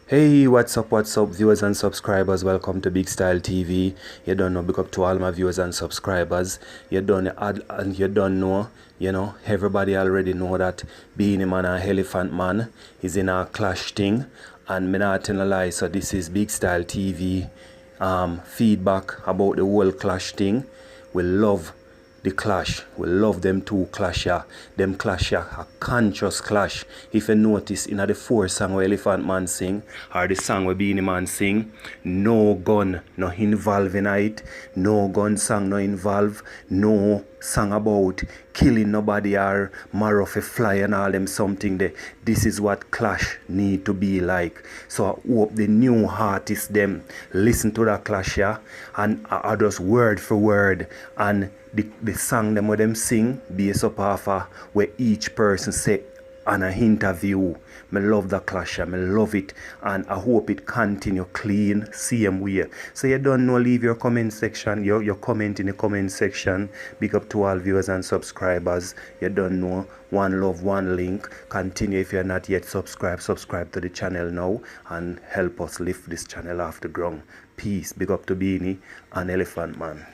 Hey, what's up, viewers and subscribers? Welcome to Big Style TV. You don't know, big up to all my viewers and subscribers. You don't and you don't know, everybody already know that Beenie Man and Elephant Man is in a clash thing. And me not telling a lie, so this is Big Style TV feedback about the whole clash thing. We love the clash. We love them two clash, yeah. Them clash, yeah, a conscious clash. If you notice in the four song where Elephant Man sing, or the song where Beenie Man sing, no gun no involved in it, no gun song no involved, no song about killing nobody or marrow for fly and all them something there. This is what clash need to be like. So I hope the new artists them listen to that clash, yeah, and I just word for word, and the song them where them sing based up off where each person say on an interview. Me love the clash, me love it, and I hope it continue clean, same way. So you don't know, leave your comment section, your comment in the comment section. Big up to all viewers and subscribers. You don't know, one love, one link. Continue if you're not yet subscribed to the channel now and help us lift this channel off the ground. Peace. Big up to Beenie and Elephant Man.